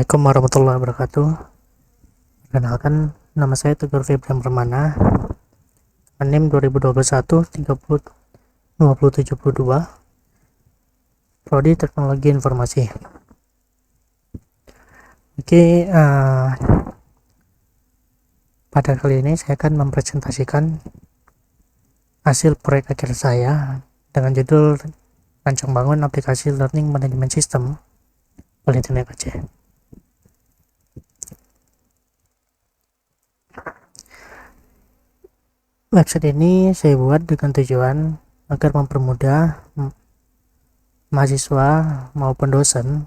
Assalamualaikum warahmatullahi wabarakatuh. Perkenalkan, nama saya Teguh Febrian Permana. NIM 2021 30 2072. Prodi Teknologi Informasi. Oke, pada kali ini saya akan mempresentasikan hasil proyek akhir saya dengan judul Rancang Bangun Aplikasi Learning Management System Politeknik Aceh. Website ini saya buat dengan tujuan agar mempermudah mahasiswa maupun dosen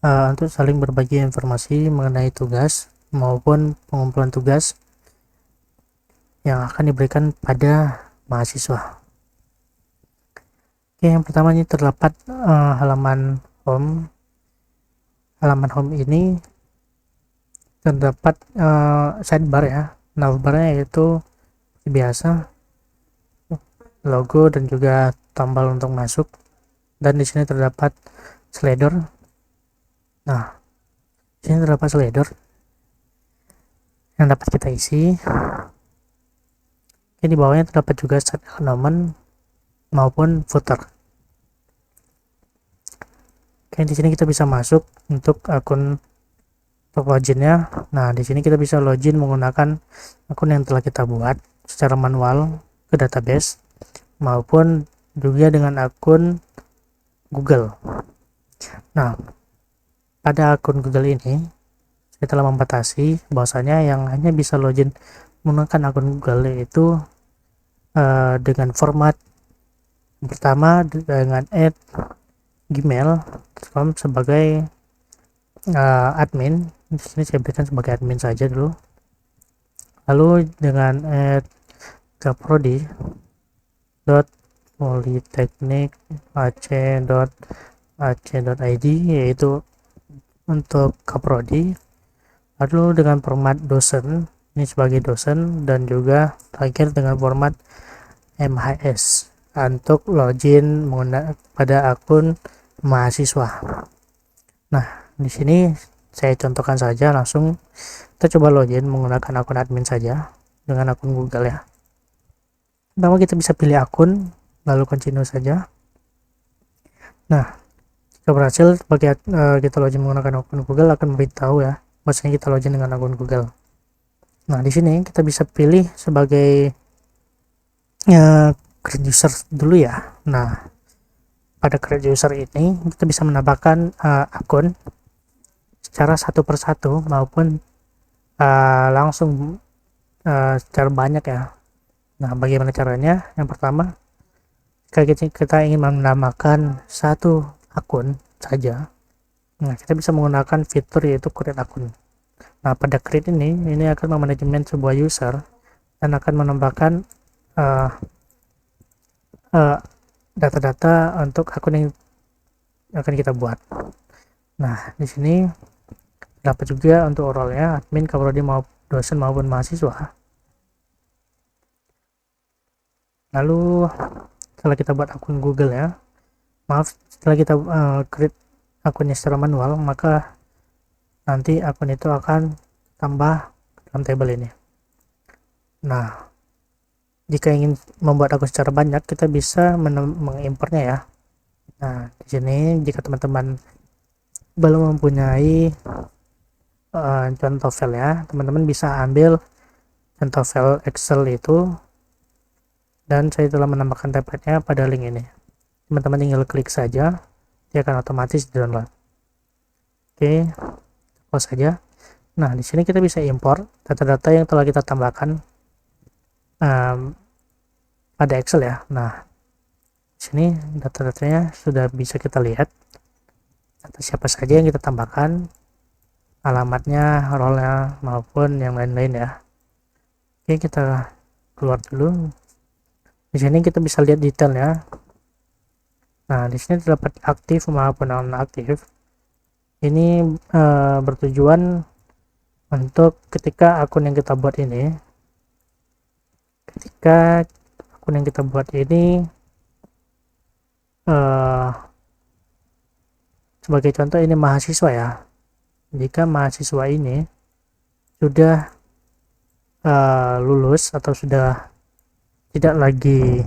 untuk saling berbagi informasi mengenai tugas maupun pengumpulan tugas yang akan diberikan pada mahasiswa. Oke, yang pertama ini terdapat halaman home. Halaman home ini terdapat sidebar ya. Navbarnya yaitu biasa logo dan juga tombol untuk masuk, dan di sini terdapat slider. Nah, di sini terdapat slider yang dapat kita isi. Oke, di bawahnya terdapat juga set elemen maupun footer. Oke, di sini kita bisa masuk untuk akun loginnya. Nah, di sini kita bisa login menggunakan akun yang telah kita buat secara manual ke database maupun juga dengan akun Google. Nah, pada akun Google ini saya telah membatasi bahwasanya yang hanya bisa login menggunakan akun Google yaitu dengan format pertama dengan @gmail.com sebagai admin. Di sini saya berikan sebagai admin saja dulu. Lalu dengan kaprodi.politeknikaceh.ac.id yaitu untuk kaprodi. Lalu dengan format dosen, ini sebagai dosen, dan juga terakhir dengan format MHS untuk login pada akun mahasiswa. Nah, di sini saya contohkan saja, langsung kita coba login menggunakan akun admin saja dengan akun Google ya. Pertama kita bisa pilih akun, lalu continue saja. Nah, jika berhasil kita login menggunakan akun Google, akan memberitahu ya bahwasanya kita login dengan akun Google. Nah, di sini kita bisa pilih sebagai create user dulu ya. Nah, pada create user ini kita bisa menambahkan akun secara satu persatu maupun langsung secara banyak ya. Nah, bagaimana caranya? Yang pertama, jika kita ingin menambahkan satu akun saja, nah kita bisa menggunakan fitur yaitu create akun. Nah, pada create ini akan memanajemen sebuah user dan akan menambahkan data-data untuk akun yang akan kita buat. Nah, di sini dapat juga untuk role-nya admin, kaprodi, dosen maupun mahasiswa. Lalu setelah kita buat akun Google ya, setelah kita create akunnya secara manual, maka nanti akun itu akan tambah dalam tabel ini. Nah, jika ingin membuat akun secara banyak, kita bisa mengimportnya ya. Nah, di sini jika teman-teman belum mempunyai contoh file ya, teman-teman bisa ambil contoh file Excel itu, dan saya telah menambahkan template-nya pada link ini. Teman-teman tinggal klik saja, dia akan otomatis download. Oke, close saja. Nah, di sini kita bisa import data-data yang telah kita tambahkan pada Excel ya. Nah, di sini data-datanya sudah bisa kita lihat. Data siapa saja yang kita tambahkan, alamatnya, role-nya maupun yang lain-lain ya. Oke, kita keluar dulu. Di sini kita bisa lihat detailnya. Nah, di sini terdapat aktif maupun non-aktif. Ini bertujuan untuk ketika akun yang kita buat ini, sebagai contoh ini mahasiswa ya. jika mahasiswa ini sudah lulus atau sudah tidak lagi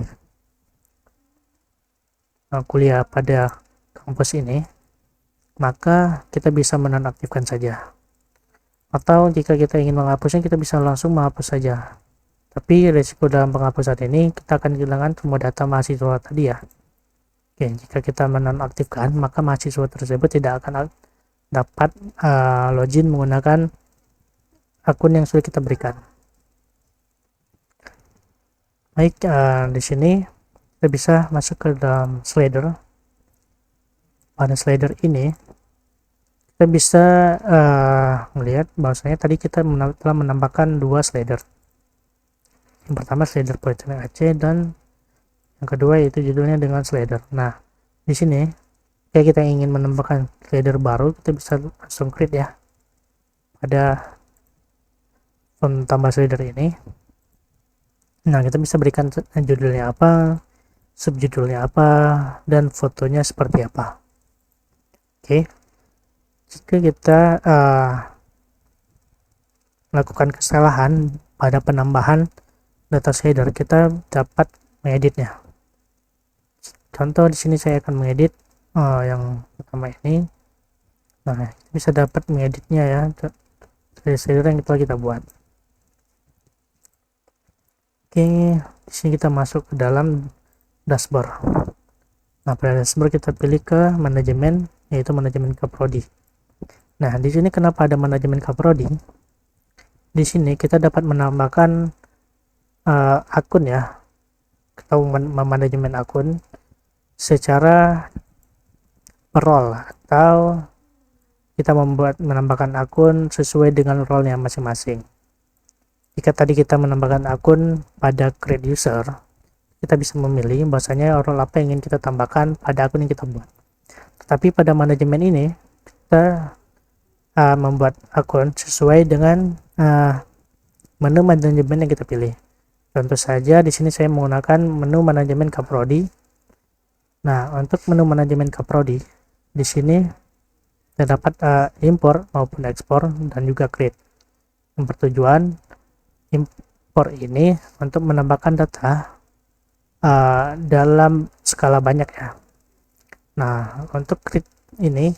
kuliah pada kampus ini, maka kita bisa menonaktifkan saja. Atau jika kita ingin menghapusnya, kita bisa langsung menghapus saja. Tapi risiko dalam penghapusan ini kita akan kehilangan semua data mahasiswa tadi ya. Oke, jika kita menonaktifkan, maka mahasiswa tersebut tidak akan dapat login menggunakan akun yang sudah kita berikan. Baik, di sini kita bisa masuk ke dalam slider. Pada slider ini kita bisa melihat bahwasanya tadi kita telah menambahkan dua slider. Yang pertama slider Politeknik Aceh dan yang kedua yaitu judulnya dengan slider. Nah, di sini jika kita ingin menambahkan slider baru, kita bisa langsung create ya pada font tambah slider ini. Nah, kita bisa berikan judulnya apa, subjudulnya apa, dan fotonya seperti apa. Oke, jika kita melakukan kesalahan pada penambahan data slider, kita dapat mengeditnya. Contoh di sini saya akan mengedit yang pertama ini. Nah, kita bisa dapat mengeditnya ya slider yang kita buat. Oke, di sini kita masuk ke dalam dashboard. Nah, pada dashboard kita pilih ke manajemen, yaitu manajemen Kaprodi. Nah, di sini kenapa ada manajemen Kaprodi? Di sini kita dapat menambahkan akun ya, atau manajemen akun secara per role, atau kita menambahkan akun sesuai dengan role-nya masing-masing. Jika tadi kita menambahkan akun pada create user, kita bisa memilih bahwasanya role apa yang ingin kita tambahkan pada akun yang kita buat. Tetapi pada manajemen ini kita membuat akun sesuai dengan menu manajemen yang kita pilih. Contoh saja di sini saya menggunakan menu manajemen Kaprodi. Nah, untuk menu manajemen Kaprodi di sini terdapat import maupun ekspor dan juga create. Yang bertujuan import ini untuk menambahkan data dalam skala banyak ya. Nah, untuk create ini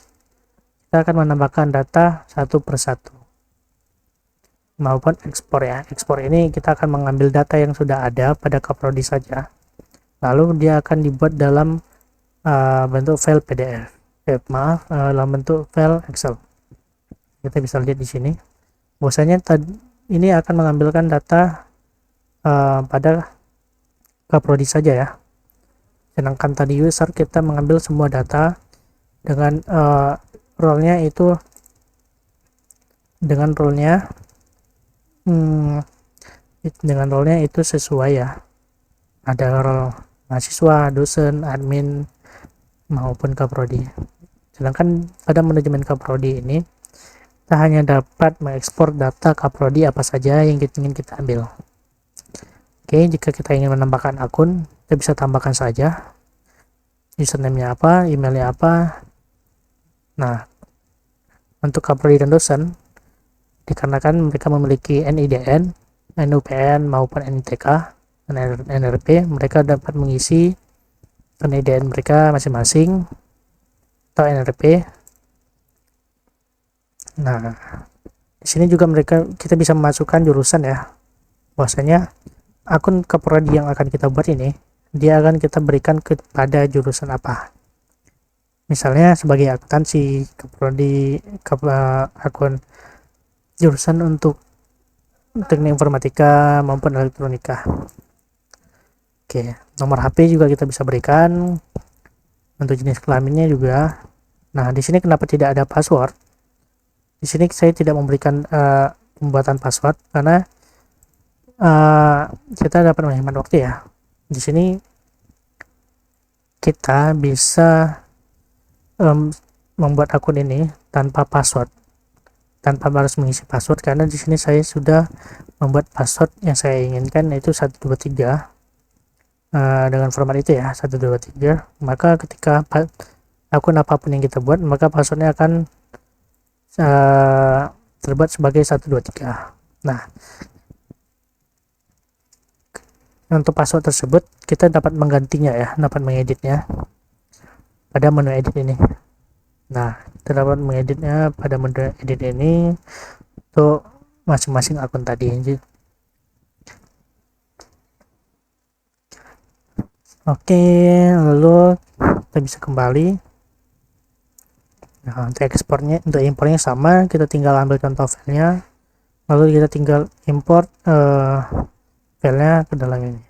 kita akan menambahkan data satu persatu, maupun ekspor ya. Ekspor ini kita akan mengambil data yang sudah ada pada Kaprodi saja, lalu dia akan dibuat dalam bentuk file PDF. Dalam bentuk file Excel. Kita bisa lihat di sini bahwasanya ini akan mengambilkan data pada Kaprodi saja ya. Sedangkan tadi user kita mengambil semua data dengan role-nya itu sesuai ya. Ada role mahasiswa, dosen, admin maupun Kaprodi. Sedangkan pada manajemen Kaprodi ini kita hanya dapat mengekspor data Kaprodi apa saja yang ingin kita ambil. Oke, jika kita ingin menambahkan akun, kita bisa tambahkan saja username-nya apa, emailnya apa. Nah, untuk Kaprodi dan dosen, dikarenakan mereka memiliki NIDN, NUPN maupun NITK dan NRP, mereka dapat mengisi NIDN mereka masing-masing atau NRP. Nah, di sini juga kita bisa memasukkan jurusan ya. Bahwasanya akun Kaprodi yang akan kita buat ini, dia akan kita berikan kepada jurusan apa. Misalnya sebagai akuntansi, Kaprodi akun jurusan untuk teknik informatika maupun elektronika. Oke, nomor HP juga kita bisa berikan. Untuk jenis kelaminnya juga. Nah, di sini kenapa tidak ada password? Di sini saya tidak memberikan pembuatan password karena kita dapat menghemat waktu ya. Di sini kita bisa membuat akun ini tanpa password, tanpa harus mengisi password, karena di sini saya sudah membuat password yang saya inginkan, yaitu 123 dengan format itu ya, 123. Maka ketika akun apapun yang kita buat, maka passwordnya akan terbuat sebagai 123. Nah, untuk password tersebut kita dapat menggantinya ya, dapat mengeditnya pada menu edit ini. Nah, kita dapat mengeditnya pada menu edit ini untuk masing-masing akun tadi. Oke, lalu kita bisa kembali. Nah, untuk ekspornya, untuk impornya sama, kita tinggal ambil contoh filenya, lalu kita tinggal import filenya ke dalam ini.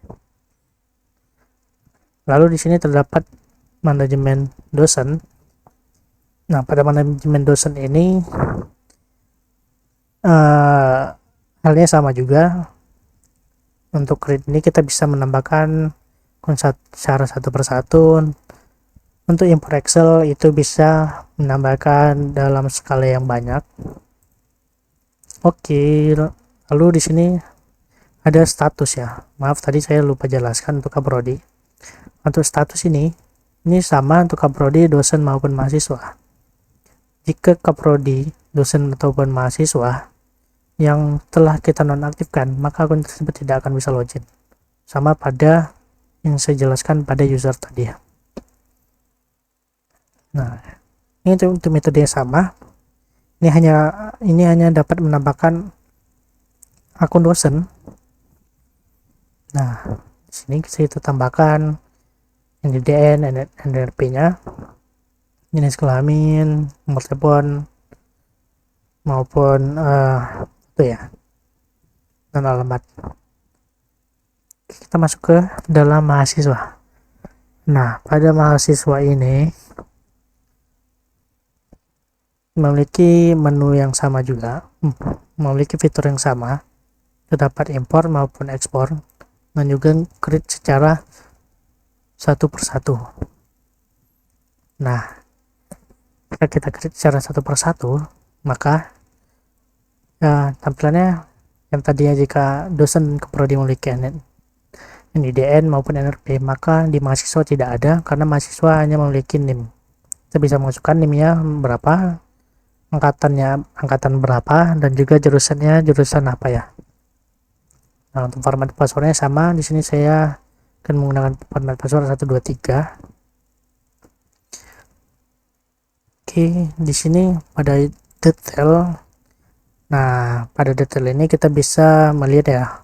Lalu di sini terdapat manajemen dosen. Nah, pada manajemen dosen ini halnya sama juga. Untuk create ini kita bisa menambahkan secara satu persatu. Untuk import Excel itu bisa menambahkan dalam skala yang banyak. Oke, lalu di sini ada status ya. Maaf tadi saya lupa jelaskan untuk kaprodi. Untuk status ini sama untuk kaprodi dosen maupun mahasiswa. Jika kaprodi dosen ataupun mahasiswa yang telah kita nonaktifkan, maka akun tersebut tidak akan bisa login. Sama pada yang saya jelaskan pada user tadi ya. Nah, ini untuk metode yang sama. Ini hanya dapat menambahkan akun dosen. Nah, di sini kita tambahkan NDDN, NRP-nya, jenis kelamin, nomor telepon, maupun itu ya, dan alamat. Kita masuk ke dalam mahasiswa. Nah, pada mahasiswa ini memiliki menu yang sama juga, memiliki fitur yang sama, terdapat import maupun ekspor, dan juga create secara satu persatu. Nah, jika kita create secara satu persatu, maka ya, tampilannya yang tadinya jika dosen keprodi memiliki NIDN maupun NRP, maka di mahasiswa tidak ada karena mahasiswa hanya memiliki NIM. Kita bisa masukkan NIM-nya berapa, angkatan berapa, dan juga jurusannya jurusan apa ya. Nah, untuk format passwordnya sama. Di sini saya akan menggunakan format password 123. Oke, di sini pada detail. Nah, pada detail ini kita bisa melihat ya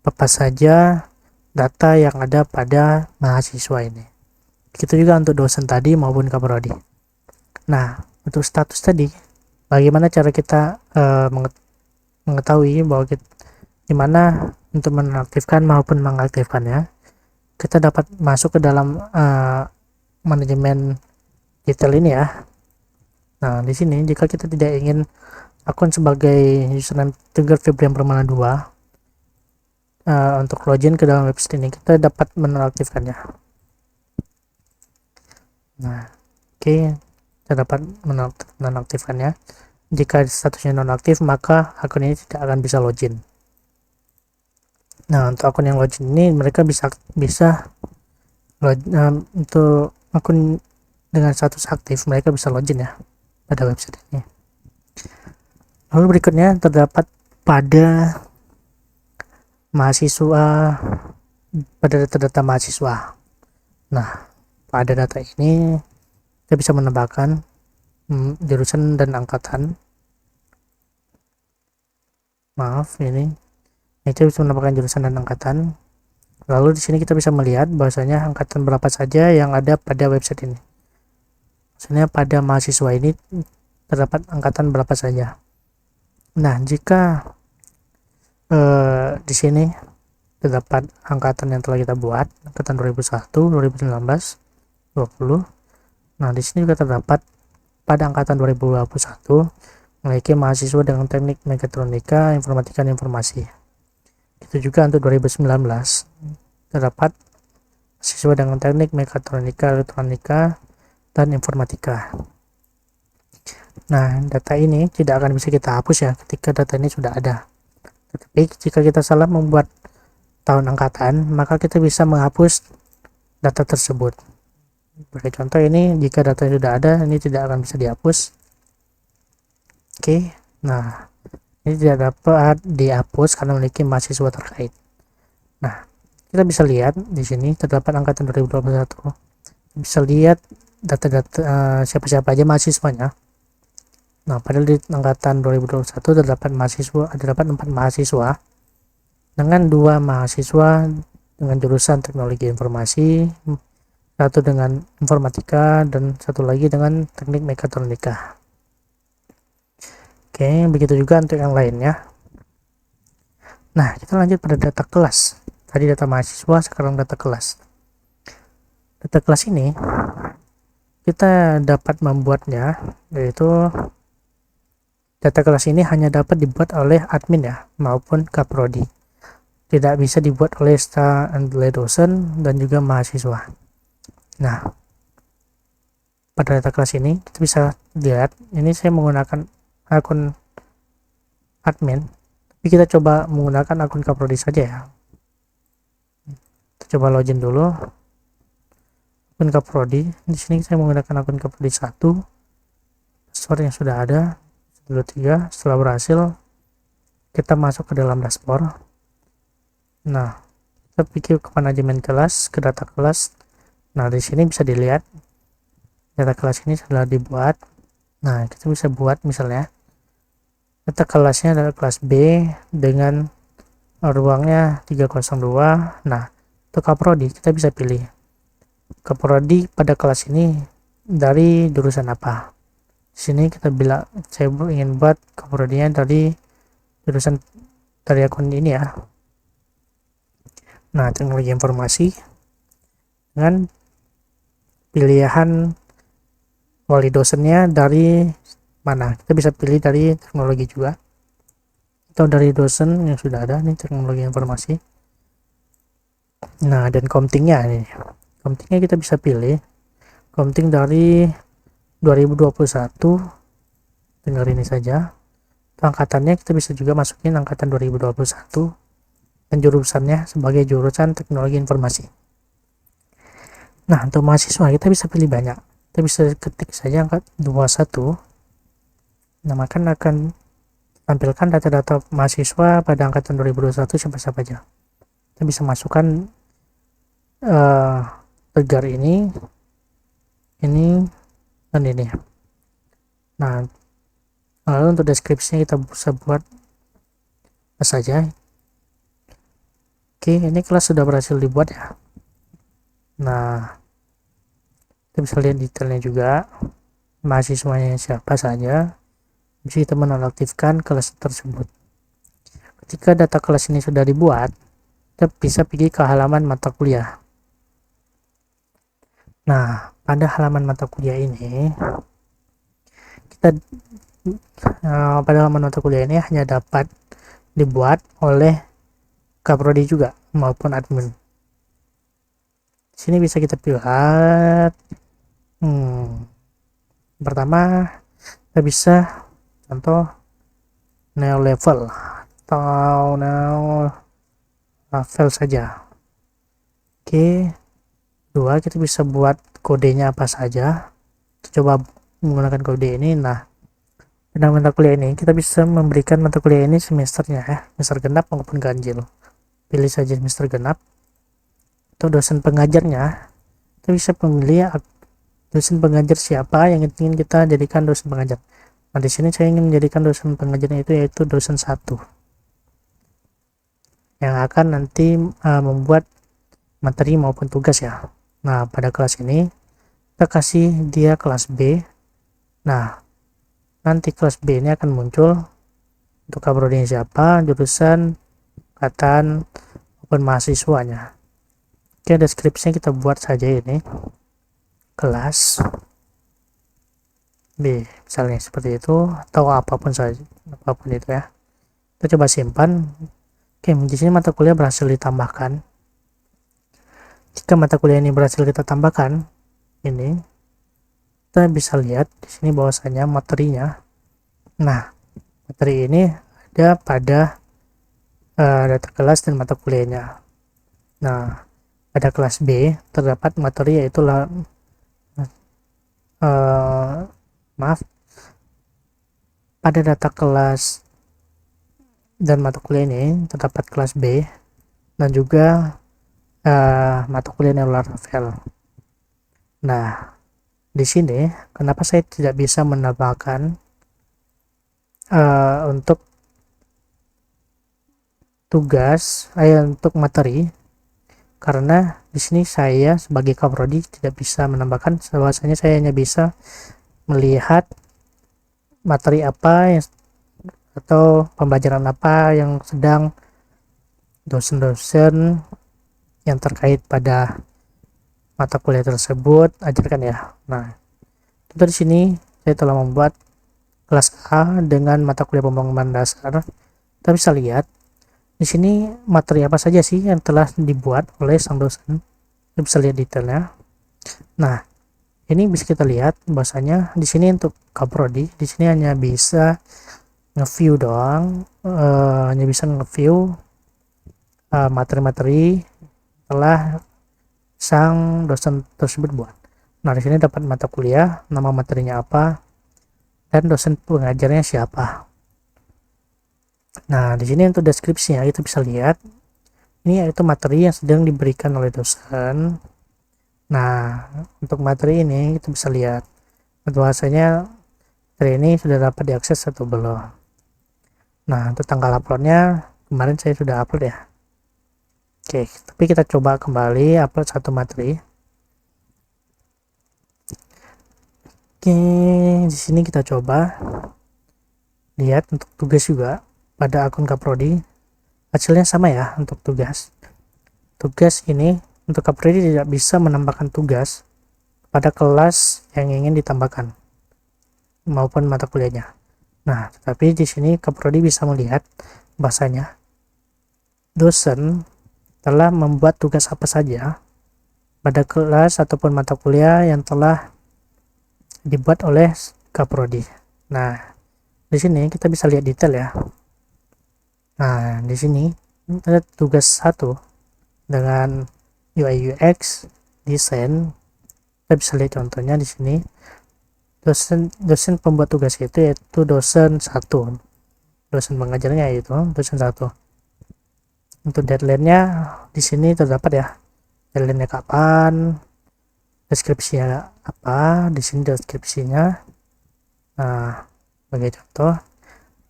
apa saja data yang ada pada mahasiswa ini. Begitu juga untuk dosen tadi maupun kaprodi. Nah, untuk status tadi, bagaimana cara kita mengetahui bahwa gimana untuk menonaktifkan maupun mengaktifkannya? Kita dapat masuk ke dalam manajemen detail ini ya. Nah, di sini jika kita tidak ingin akun sebagai username Tegar Febrian Permana 2 untuk login ke dalam website ini, kita dapat menonaktifkannya. Nah, oke, kita dapat menonaktifkannya. Jika statusnya nonaktif, maka akun ini tidak akan bisa login. Nah, untuk akun yang login ini mereka bisa untuk akun dengan status aktif, mereka bisa login ya pada website ini. Lalu berikutnya terdapat pada mahasiswa, pada data-data mahasiswa. Nah, pada data ini kita bisa menambahkan jurusan dan angkatan. Maaf, ini itu bisa menambahkan jurusan dan angkatan. Lalu di sini kita bisa melihat bahwasanya angkatan berapa saja yang ada pada website ini. Maksudnya pada mahasiswa ini terdapat angkatan berapa saja. Nah, jika di sini terdapat angkatan yang telah kita buat, angkatan 2001, 2019, 20. Nah, di sini juga terdapat pada angkatan 2021 memiliki mahasiswa dengan teknik mekatronika, informatika, dan informasi. Itu juga untuk 2019 terdapat mahasiswa dengan teknik mekatronika, elektronika, dan informatika. Nah, data ini tidak akan bisa kita hapus ya ketika data ini sudah ada. Tetapi jika kita salah membuat tahun angkatan, maka kita bisa menghapus data tersebut. Sebagai contoh ini, jika data sudah ada, ini tidak akan bisa dihapus. Oke, nah ini tidak dapat dihapus karena memiliki mahasiswa terkait. Nah, kita bisa lihat di sini terdapat angkatan 2021. Bisa lihat data-data siapa-siapa aja mahasiswanya. Nah, padahal di angkatan 2021 terdapat 4 mahasiswa dengan 2 mahasiswa dengan jurusan teknologi informasi, satu dengan informatika, dan satu lagi dengan teknik mekatronika. Oke, begitu juga untuk yang lainnya. Nah, kita lanjut pada data kelas. Tadi data mahasiswa, sekarang data kelas. Data kelas ini kita dapat membuatnya, yaitu data kelas ini hanya dapat dibuat oleh admin ya, maupun kaprodi. Tidak bisa dibuat oleh staf dan dosen dan juga mahasiswa. Nah, pada data kelas ini kita bisa lihat, ini saya menggunakan akun admin, tapi kita coba menggunakan akun kaprodi saja ya. Kita coba login dulu akun kaprodi. Di sini saya menggunakan akun kaprodi 1, password yang sudah ada 3. Setelah berhasil, kita masuk ke dalam dashboard. Nah, kita pilih ke manajemen kelas, ke data kelas. Nah, di sini bisa dilihat data kelas ini sudah dibuat. Nah, kita bisa buat misalnya data kelasnya adalah kelas B dengan ruangnya 302. Nah, untuk kaprodi kita bisa pilih kaprodi pada kelas ini dari jurusan apa. Di sini kita bilang saya ingin buat kaprodinya dari jurusan dari akun ini ya. Nah, teknologi informasi dengan pilihan wali dosennya dari mana. Kita bisa pilih dari teknologi juga atau dari dosen yang sudah ada nih, teknologi informasi. Nah, dan komtingnya ini, komtingnya kita bisa pilih komting dari 2021, tinggal ini saja. Angkatannya kita bisa juga masukin angkatan 2021 dan jurusannya sebagai jurusan teknologi informasi. Nah, untuk mahasiswa kita bisa pilih banyak. Kita bisa ketik saja angkat 21. Nah, akan tampilkan data-data mahasiswa pada angkatan 2021 siapa-siapa aja. Kita bisa masukkan tegar ini, dan ini. Nah, lalu untuk deskripsinya kita bisa buat apa saja. Oke, ini kelas sudah berhasil dibuat ya. Nah, kita bisa lihat detailnya juga, mahasiswanya siapa saja. Bisa kita menonaktifkan kelas tersebut. Ketika data kelas ini sudah dibuat, kita bisa pergi ke halaman mata kuliah. Nah, pada halaman mata kuliah ini pada halaman mata kuliah ini hanya dapat dibuat oleh kaprodi juga maupun admin. Di sini bisa kita pilih. Pertama, kita bisa contoh neo level atau neo level saja. Oke. 2, kita bisa buat kodenya apa saja. Kita coba menggunakan kode ini. Nah, pada mata kuliah ini kita bisa memberikan mata kuliah ini semesternya ya, semester genap maupun ganjil. Pilih saja semester genap. Atau dosen pengajarnya, kita bisa memilih dosen pengajar siapa yang ingin kita jadikan dosen pengajar. Nah, di sini saya ingin menjadikan dosen pengajarnya itu yaitu dosen 1 yang akan nanti membuat materi maupun tugas ya. Nah, pada kelas ini kita kasih dia kelas B. Nah, nanti kelas B ini akan muncul untuk kaprodinya siapa, jurusan, angkatan, maupun mahasiswanya. Oke, deskripsinya kita buat saja ini kelas B misalnya seperti itu, atau apapun saja, apapun itu ya. Kita coba simpan. Oke, di sini mata kuliah berhasil ditambahkan. Jika mata kuliah ini berhasil kita tambahkan, ini kita bisa lihat di sini bahwasanya materinya. Nah, materi ini ada pada data kelas dan mata kuliahnya. Nah, pada kelas B terdapat materi yaitu pada data kelas dan mata kuliah ini terdapat kelas B dan juga mata kuliah Neural Ravel. Nah, di sini kenapa saya tidak bisa menambahkan untuk tugas untuk materi, karena di sini saya sebagai kaprodi tidak bisa menambahkan, bahwasanya saya hanya bisa melihat materi apa yang atau pembelajaran apa yang sedang dosen-dosen yang terkait pada mata kuliah tersebut ajarkan ya. Nah, contoh di sini saya telah membuat kelas A dengan mata kuliah pembangunan dasar. Kita bisa lihat di sini materi apa saja sih yang telah dibuat oleh sang dosen. Kita bisa lihat detailnya. Nah, ini bisa kita lihat bahwasanya di sini untuk kaprodi di sini hanya bisa nge-view doang, hanya bisa nge-view materi-materi telah sang dosen tersebut buat. Nah, di sini dapat mata kuliah, nama materinya apa, dan dosen pengajarnya siapa. Nah, di sini untuk deskripsinya kita bisa lihat ini yaitu materi yang sedang diberikan oleh dosen. Nah, untuk materi ini kita bisa lihat bahwasanya materi ini sudah dapat diakses atau belum. Nah, untuk tanggal uploadnya kemarin saya sudah upload ya. Oke, tapi kita coba kembali upload satu materi. Oke, di sini kita coba lihat untuk tugas juga pada akun Kaprodi. Hasilnya sama ya untuk tugas. Tugas ini untuk Kaprodi tidak bisa menambahkan tugas pada kelas yang ingin ditambahkan maupun mata kuliahnya. Nah, tetapi di sini Kaprodi bisa melihat bahasanya dosen telah membuat tugas apa saja pada kelas ataupun mata kuliah yang telah dibuat oleh Kaprodi. Nah, di sini kita bisa lihat detail ya. Nah, di sini ada tugas 1 dengan UI UX desain. Kita bisa lihat contohnya di sini. Dosen pembuat tugas itu yaitu dosen 1. Dosen pengajarnya yaitu dosen 1. Untuk deadline-nya di sini terdapat ya. Deadline-nya kapan, deskripsinya apa, di sini deskripsinya. Nah, sebagai contoh.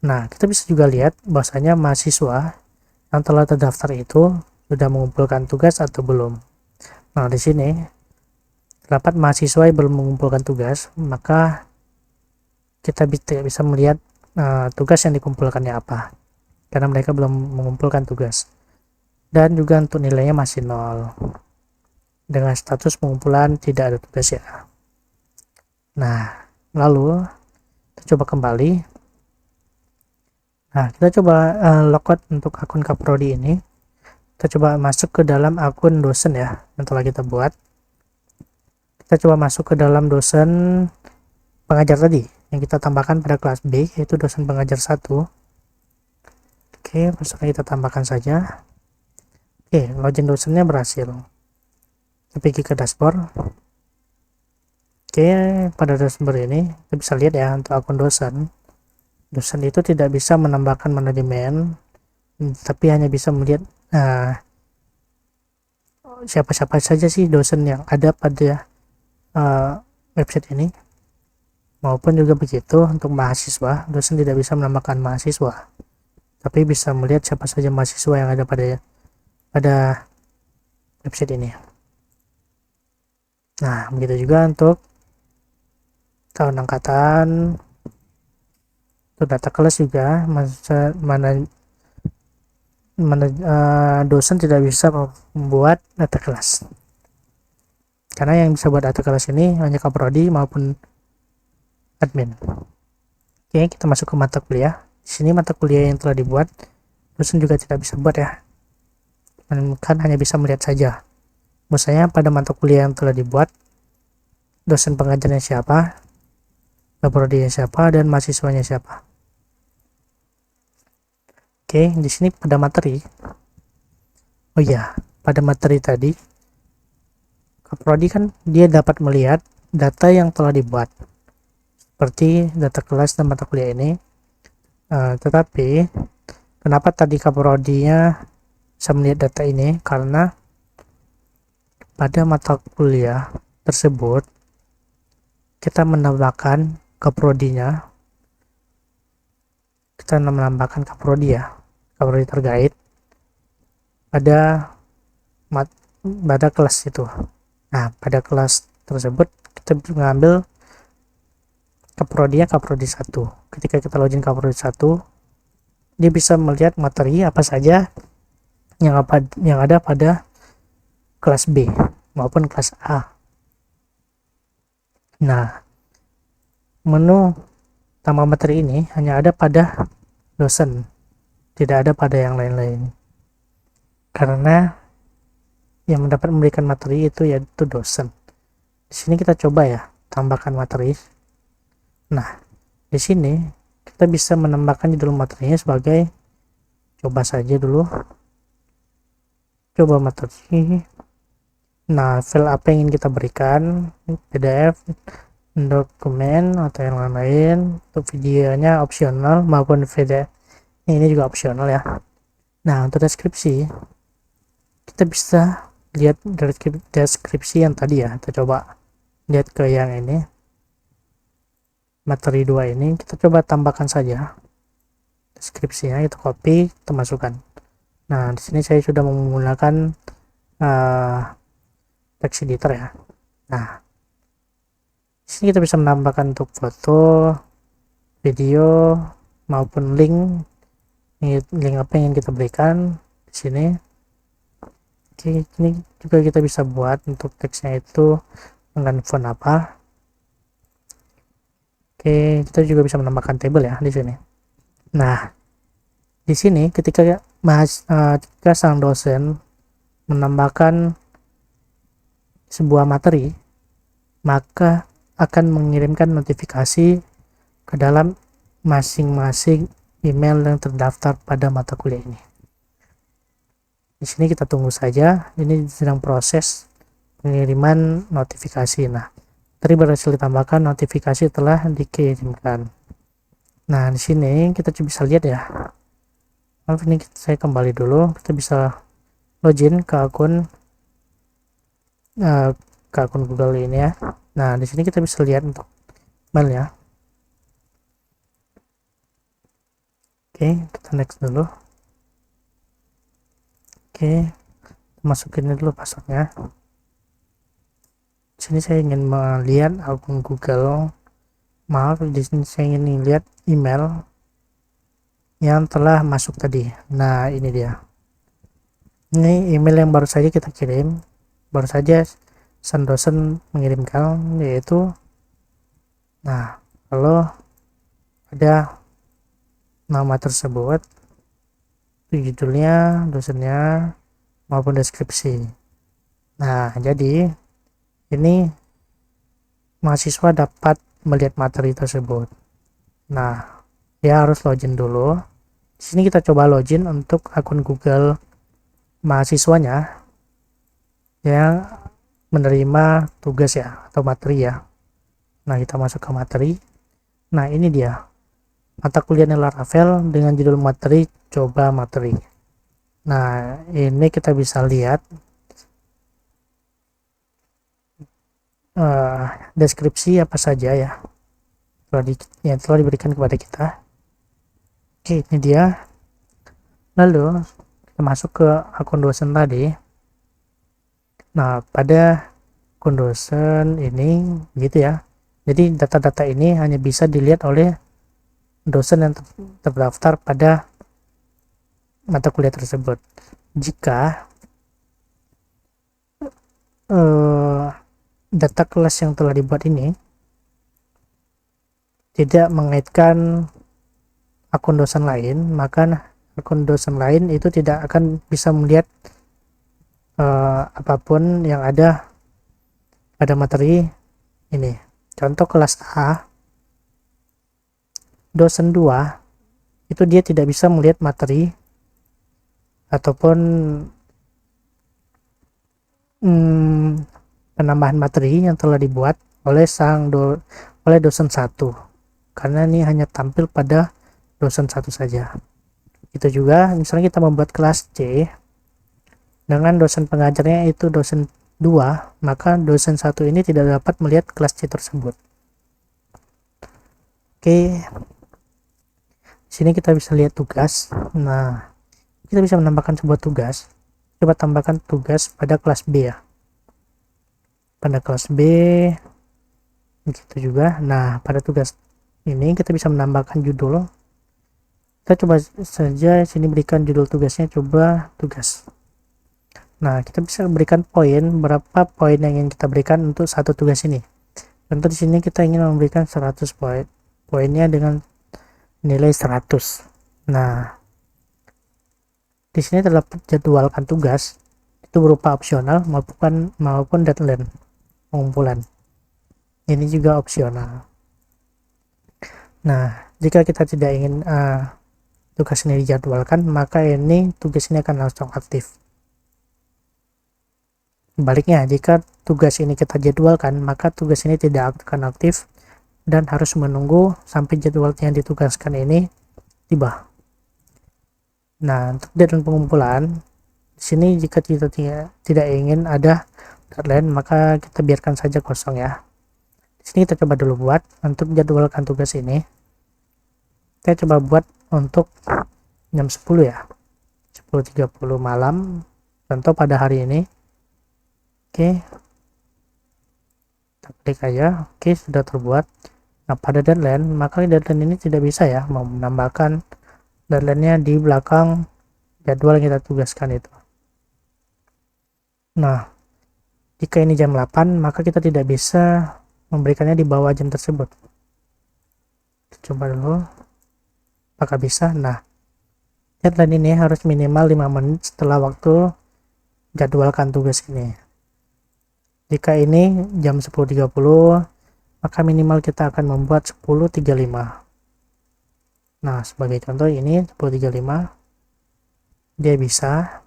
Nah, kita bisa juga lihat bahwasanya mahasiswa yang telah terdaftar itu sudah mengumpulkan tugas atau belum. Nah, di sini terdapat mahasiswa yang belum mengumpulkan tugas, maka kita tidak bisa melihat tugas yang dikumpulkannya apa, karena mereka belum mengumpulkan tugas. Dan juga untuk nilainya masih 0 dengan status pengumpulan tidak ada tugas ya. Nah, lalu kita coba kembali. Nah, kita coba logout untuk akun Kaprodi ini. Kita coba masuk ke dalam akun dosen ya yang telah kita buat. Kita coba masuk ke dalam dosen pengajar tadi yang kita tambahkan pada kelas B, yaitu dosen pengajar 1. Oke, misalnya kita tambahkan saja. Oke, login dosennya berhasil. Kita pergi ke dashboard. Oke, pada dashboard ini kita bisa lihat ya untuk akun dosen. Dosen itu tidak bisa menambahkan manajemen, tapi hanya bisa melihat siapa-siapa saja sih dosen yang ada pada website ini. Maupun juga begitu untuk mahasiswa, dosen tidak bisa menambahkan mahasiswa, tapi bisa melihat siapa saja mahasiswa yang ada pada website ini. Nah, begitu juga untuk tahun angkatan, untuk data kelas juga dosen tidak bisa membuat data kelas, karena yang bisa buat data kelas ini hanya Kaprodi maupun admin. Oke, kita masuk ke mata kuliah. Di sini mata kuliah yang telah dibuat dosen juga tidak bisa buat ya, kan hanya bisa melihat saja. Misalnya pada mata kuliah yang telah dibuat, dosen pengajarnya siapa, Kaprodinya siapa, dan mahasiswanya siapa. Oke, di sini pada materi. Oh iya, pada materi tadi Kaprodi kan dia dapat melihat data yang telah dibuat, seperti data kelas dan mata kuliah ini. Tetapi kenapa tadi kaprodinya bisa melihat data ini, karena pada mata kuliah tersebut kita menambahkan kaprodinya, kaprodi terkait pada pada kelas itu. Nah, pada kelas tersebut kita mengambil kaprodi 1. Ketika kita login kaprodi 1, dia bisa melihat materi apa saja yang ada pada kelas B maupun kelas A. Nah, menu tambah materi ini hanya ada pada dosen, tidak ada pada yang lain-lain, karena yang mendapat memberikan materi itu yaitu dosen. Di sini kita coba ya tambahkan materi. Nah, di sini kita bisa menambahkan judul materinya sebagai, coba saja dulu, coba materi. Nah, file apa yang ingin kita berikan, PDF, dokumen atau yang lain-lain. Untuk videonya opsional maupun video ini juga opsional ya. Nah, untuk deskripsi kita bisa lihat dari deskripsi yang tadi ya. Kita coba lihat ke yang ini, materi 2 ini, kita coba tambahkan saja deskripsinya, kita copy, kita masukkan. Nah, di sini saya sudah menggunakan text editor ya. Nah, di sini kita bisa menambahkan untuk foto, video maupun link apa yang ingin kita berikan di sini. Oke, ini juga kita bisa buat untuk teksnya itu dengan font apa. Oke, kita juga bisa menambahkan tabel ya di sini. Nah, di sini ketika sang dosen menambahkan sebuah materi, maka akan mengirimkan notifikasi ke dalam masing-masing email yang terdaftar pada mata kuliah ini. Di sini kita tunggu saja, ini sedang proses pengiriman notifikasi. Nah, tadi berhasil ditambahkan, notifikasi telah dikirimkan. Nah, di sini kita bisa lihat ya. Ini saya kembali dulu, kita bisa login ke akun Google ini ya. Nah, di sini kita bisa lihat untuk email ya. Oke, kita next dulu. Oke, masukin dulu passwordnya. Di sini saya ingin melihat akun Google. Maaf, di sini saya ingin lihat email yang telah masuk tadi. Nah, ini dia. Ini email yang baru saja kita kirim. Baru saja sang dosen mengirimkan, yaitu, nah, kalau ada nama tersebut, judulnya, dosennya maupun deskripsi. Nah, jadi ini mahasiswa dapat melihat materi tersebut. Nah, dia harus login dulu. Di sini kita coba login untuk akun Google mahasiswanya yang menerima tugas ya, atau materi ya. Nah, kita masuk ke materi. Nah, ini dia mata kuliah Laravel dengan judul materi coba materi. Nah, ini kita bisa lihat deskripsi apa saja ya yang telah diberikan kepada kita. Oke, ini dia. Lalu kita masuk ke akun dosen tadi. Nah, pada akun dosen ini gitu ya. Jadi data-data ini hanya bisa dilihat oleh dosen yang terdaftar pada mata kuliah tersebut. Jika data kelas yang telah dibuat ini tidak mengaitkan akun dosen lain, maka akun dosen lain itu tidak akan bisa melihat apapun yang ada pada materi ini. Contoh kelas A, dosen 2 itu dia tidak bisa melihat materi ataupun penambahan materi yang telah dibuat oleh dosen 1, karena ini hanya tampil pada dosen satu saja. Itu juga misalnya kita membuat kelas C dengan dosen pengajarnya itu dosen 2, maka dosen satu ini tidak dapat melihat kelas C tersebut. Oke, sini kita bisa lihat tugas. Nah, kita bisa menambahkan sebuah tugas. Coba tambahkan tugas pada kelas B ya, pada kelas B begitu juga. Nah, pada tugas ini kita bisa menambahkan judul. Kita coba saja sini berikan judul tugasnya, coba tugas. Nah, kita bisa berikan poin, berapa poin yang ingin kita berikan untuk satu tugas ini. Contoh di sini kita ingin memberikan 100 poin, poinnya dengan nilai 100. Nah, di sini terdapat jadwalkan tugas, itu berupa opsional maupun deadline pengumpulan. Ini juga opsional. Nah, jika kita tidak ingin tugas ini dijadwalkan, maka ini tugas ini akan langsung aktif. Sebaliknya, jika tugas ini kita jadwalkan, maka tugas ini tidak akan aktif dan harus menunggu sampai jadwal yang ditugaskan ini tiba. Nah, untuk deadline pengumpulan, di sini jika kita tidak ingin ada deadline, maka kita biarkan saja kosong ya. Di sini kita coba dulu buat untuk jadwalkan tugas ini. Kita coba buat untuk jam 10 ya, 10.30 malam, contoh pada hari ini. Oke, kita klik aja. Oke, sudah terbuat. Nah, pada deadline, maka deadline ini tidak bisa ya mau menambahkan deadline-nya di belakang jadwal yang kita tugaskan itu. Nah, jika ini jam 8, maka kita tidak bisa memberikannya di bawah jam tersebut. Kita coba dulu apakah bisa. Nah, deadline ini harus minimal 5 menit setelah waktu jadwalkan tugas ini. Jika ini jam 10.30, maka minimal kita akan membuat 10.35. Nah, sebagai contoh ini 10.35 dia bisa.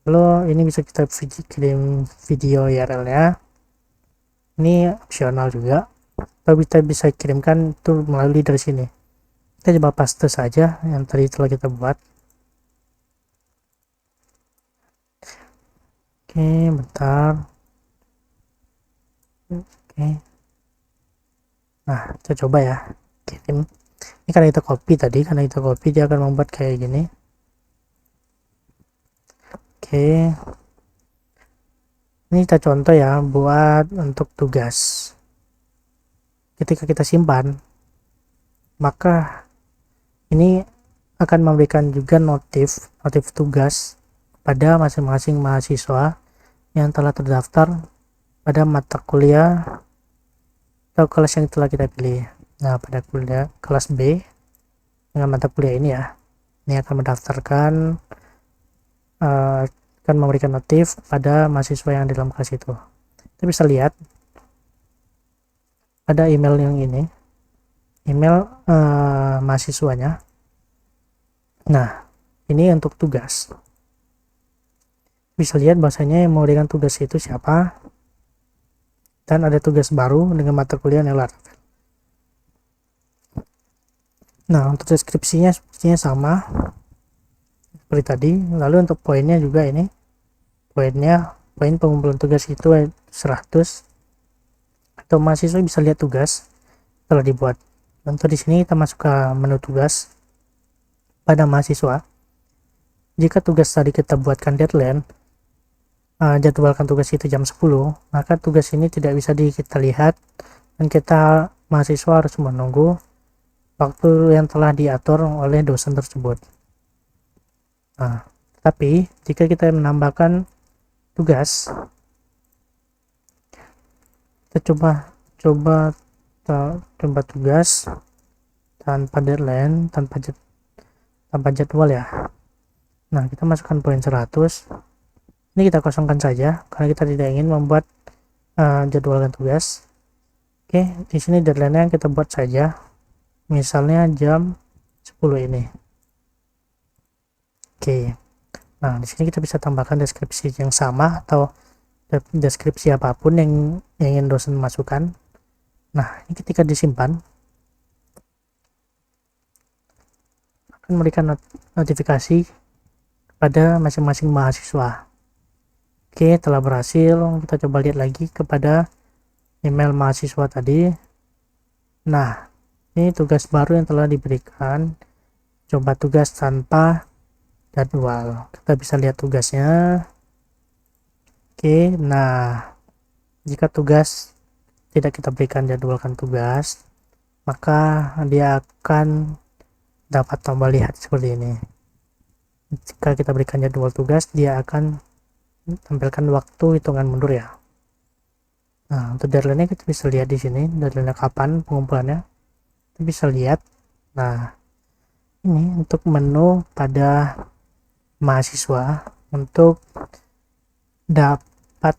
Lalu ini bisa kita kirim video URL nya, ini opsional juga, tapi kita bisa kirimkan itu melalui dari sini. Kita coba paste saja yang tadi telah kita buat. Oke, bentar. Oke, nah kita coba ya kirim. Ini karena kita copy tadi, karena kita copy dia akan membuat kayak gini. Oke, ini kita contoh ya buat untuk tugas. Ketika kita simpan, maka ini akan memberikan juga notif tugas pada masing-masing mahasiswa yang telah terdaftar pada mata kuliah atau kelas yang telah kita pilih. Nah, pada kuliah kelas B dengan mata kuliah ini ya, ini akan mendaftarkan, akan memberikan notif pada mahasiswa yang di dalam kelas itu. Kita bisa lihat ada email yang ini, email mahasiswanya. Nah, ini untuk tugas. Bisa lihat bahwasanya yang memberikan tugas itu siapa, dan ada tugas baru dengan mata kuliah nilai. Nah, untuk deskripsinya sepertinya sama seperti tadi. Lalu untuk poinnya juga ini, poin pengumpulan tugas itu 100, atau mahasiswa bisa lihat tugas telah dibuat. Contoh di sini kita masuk ke menu tugas pada mahasiswa. Jika tugas tadi kita buatkan deadline, jadwalkan tugas itu jam 10, maka tugas ini tidak bisa kita lihat dan kita mahasiswa harus menunggu waktu yang telah diatur oleh dosen tersebut. Nah, tapi jika kita menambahkan tugas, kita coba tugas tanpa deadline, tanpa jadwal ya. Nah, kita masukkan poin 100. Ini kita kosongkan saja karena kita tidak ingin membuat jadwalkan tugas. Oke, di sini deadline-nya kita buat saja, misalnya jam 10 ini. Oke, nah di sini kita bisa tambahkan deskripsi yang sama atau deskripsi apapun yang ingin dosen masukkan. Nah, ini ketika disimpan, akan memberikan notifikasi kepada masing-masing mahasiswa. Oke, telah berhasil. Kita coba lihat lagi kepada email mahasiswa tadi. Nah, ini tugas baru yang telah diberikan. Coba tugas tanpa jadwal. Kita bisa lihat tugasnya. Oke, nah jika tugas tidak kita berikan jadwalkan tugas, maka dia akan dapat tombol lihat seperti ini. Jika kita berikan jadwal tugas, dia akan tampilkan waktu hitungan mundur ya. Nah, untuk deadline-nya kita bisa lihat di sini, deadline-nya kapan pengumpulannya. Kita bisa lihat. Nah, ini untuk menu pada mahasiswa untuk dapat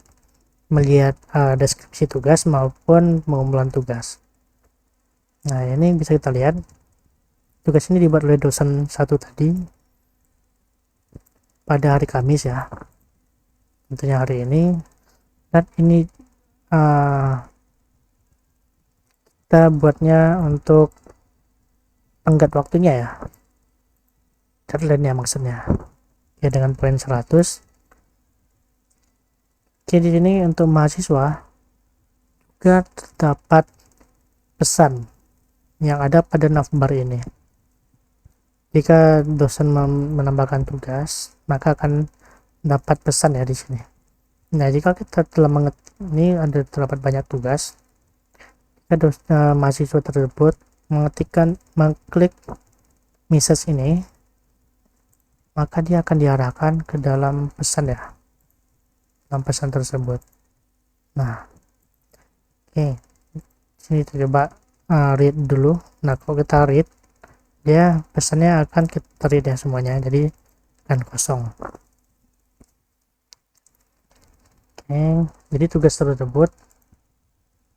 melihat deskripsi tugas maupun pengumpulan tugas. Nah, ini bisa kita lihat tugas ini dibuat oleh dosen satu tadi pada hari Kamis ya, tentunya hari ini. Dan ini kita buatnya untuk tenggat waktunya ya, deadline ya maksudnya ya, dengan poin 100. Oke, di sini untuk mahasiswa juga terdapat pesan yang ada pada navbar ini. Jika dosen menambahkan tugas, maka akan dapat pesan ya di sini. Nah, jika kita telah ini ada terdapat banyak tugas, jika mahasiswa tersebut mengklik message ini, maka dia akan diarahkan ke dalam pesan ya, dalam pesan tersebut. Nah, oke, sini kita coba read dulu. Nah, kalau kita read, dia pesannya akan kita read ya semuanya, jadi akan kosong. Oke, jadi tugas tersebut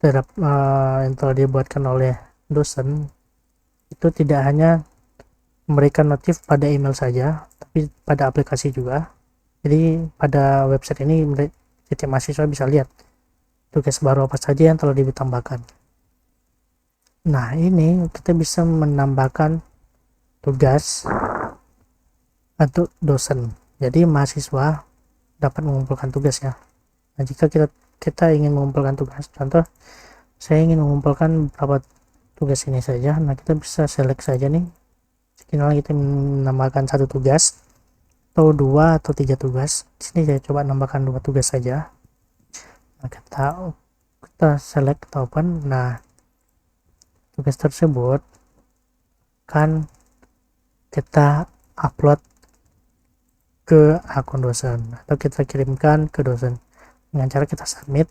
terhadap yang telah dibuatkan oleh dosen itu tidak hanya memberikan notif pada email saja, tapi pada aplikasi juga. Jadi pada website ini setiap mahasiswa bisa lihat tugas baru apa saja yang telah ditambahkan. Nah, ini kita bisa menambahkan tugas untuk dosen, jadi mahasiswa dapat mengumpulkan tugas ya. Nah, jika kita ingin mengumpulkan tugas, contoh saya ingin mengumpulkan beberapa tugas ini saja. Nah, kita bisa select saja nih, sekiranya kita menambahkan satu tugas atau 2 atau 3 tugas. Di sini saya coba menambahkan 2 tugas saja. Nah, kita select atau open. Nah, tugas tersebut kan kita upload ke akun dosen atau kita kirimkan ke dosen dengan cara kita submit.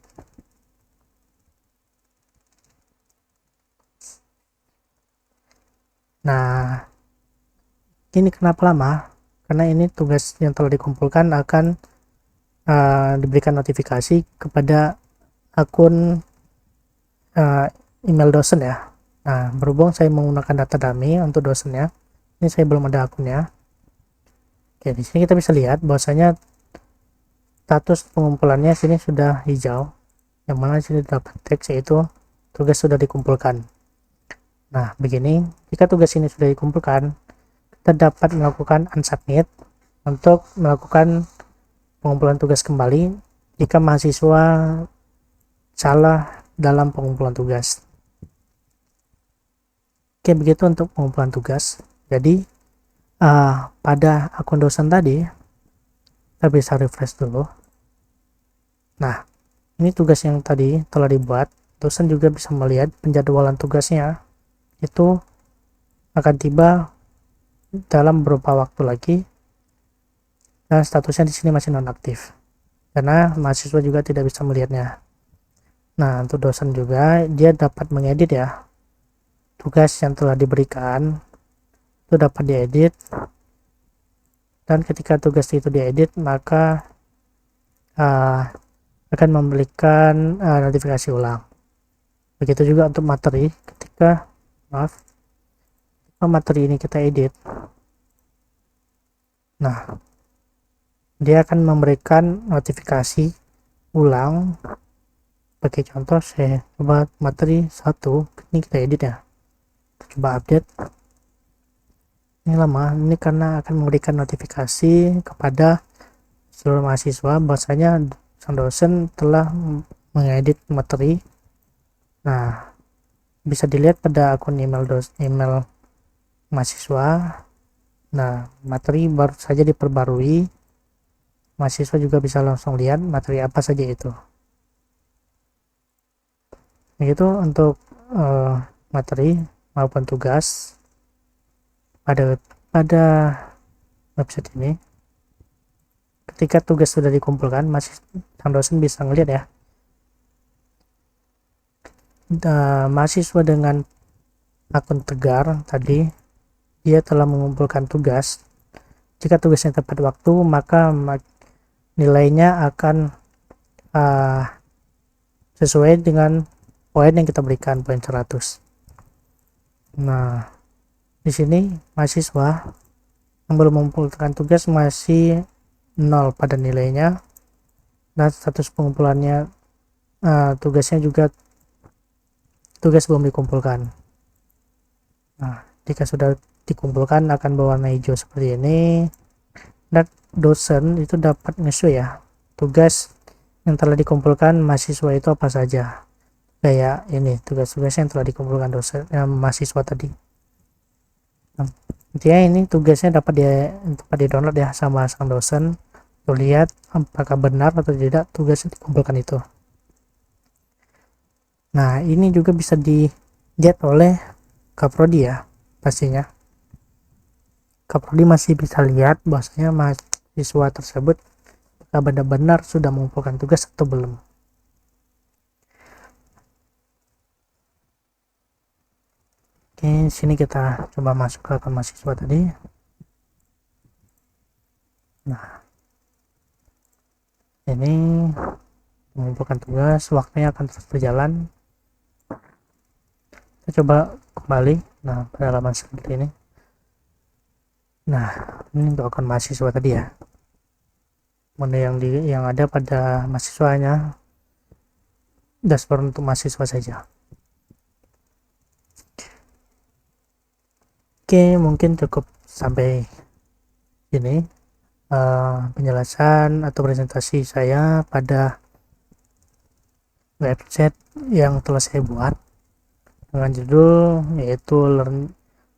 Nah, ini kenapa lama? Karena ini tugas yang telah dikumpulkan akan diberikan notifikasi kepada akun email dosen ya. Nah, berhubung saya menggunakan data dummy untuk dosennya, ini saya belum ada akunnya. Oke, di sini kita bisa lihat bahwasanya status pengumpulannya sini sudah hijau, yang mana sini dapat teks yaitu tugas sudah dikumpulkan. Nah, begini, jika tugas ini sudah dikumpulkan, kita dapat melakukan unsubmit untuk melakukan pengumpulan tugas kembali jika mahasiswa salah dalam pengumpulan tugas. Oke, begitu untuk pengumpulan tugas. Jadi pada akun dosen tadi kita bisa refresh dulu. Nah, ini tugas yang tadi telah dibuat. Dosen juga bisa melihat penjadwalan tugasnya itu akan tiba dalam beberapa waktu lagi, dan statusnya di sini masih nonaktif karena mahasiswa juga tidak bisa melihatnya. Nah, untuk dosen juga dia dapat mengedit ya, tugas yang telah diberikan itu dapat diedit, dan ketika tugas itu diedit maka akan memberikan notifikasi ulang. Begitu juga untuk materi, ketika materi ini kita edit, nah dia akan memberikan notifikasi ulang. Bagi contoh, saya coba materi 1 ini kita edit ya, kita coba update. Ini lama, ini karena akan memberikan notifikasi kepada seluruh mahasiswa bahwasanya sang dosen telah mengedit materi. Nah, bisa dilihat pada akun email mahasiswa. Nah, materi baru saja diperbarui. Mahasiswa juga bisa langsung lihat materi apa saja itu. Begitu untuk materi maupun tugas pada website ini. Ketika tugas sudah dikumpulkan, sang dosen bisa ngelihat ya, mahasiswa dengan akun Tegar tadi dia telah mengumpulkan tugas. Jika tugasnya tepat waktu, maka nilainya akan sesuai dengan poin yang kita berikan, poin 100. Nah, di sini mahasiswa yang belum mengumpulkan tugas masih 0 pada nilainya, dan status pengumpulannya tugasnya juga tugas belum dikumpulkan. Nah, jika sudah dikumpulkan akan berwarna hijau seperti ini, dan dosen itu dapat nge-show ya tugas yang telah dikumpulkan mahasiswa itu apa saja. Kayak ini tugas-tugas yang telah dikumpulkan mahasiswa tadi. Nah, intinya ini tugasnya dapat di download ya sama sang dosen. Tuh, lihat apakah benar atau tidak tugas yang dikumpulkan itu. Nah, ini juga bisa dilihat oleh Kaprodi ya, pastinya. Kaprodi masih bisa lihat bahwasanya mahasiswa tersebut apakah benar-benar sudah mengumpulkan tugas atau belum. Oke, sini kita coba masuk ke akun mahasiswa tadi. Nah, ini mengumpulkan tugas, waktunya akan terus berjalan. Kita coba kembali. Nah, pada halaman seperti ini. Nah, ini untuk akun mahasiswa tadi ya. Mana yang ada pada mahasiswanya, dashboard untuk mahasiswa saja. Oke, mungkin cukup sampai ini penjelasan atau presentasi saya pada website yang telah saya buat dengan judul yaitu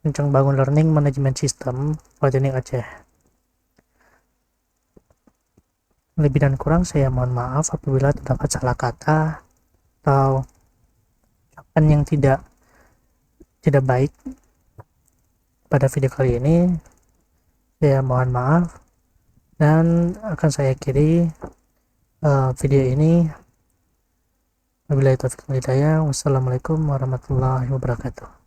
Rencang Bangun Learning Management System Politeknik Aceh. Lebih dan kurang saya mohon maaf apabila terdapat salah kata atau ucapan yang tidak baik pada video kali ini. Saya mohon maaf dan akan saya akhiri video ini. Wabillahi taufiq wal hidayah. Wassalamualaikum warahmatullahi wabarakatuh.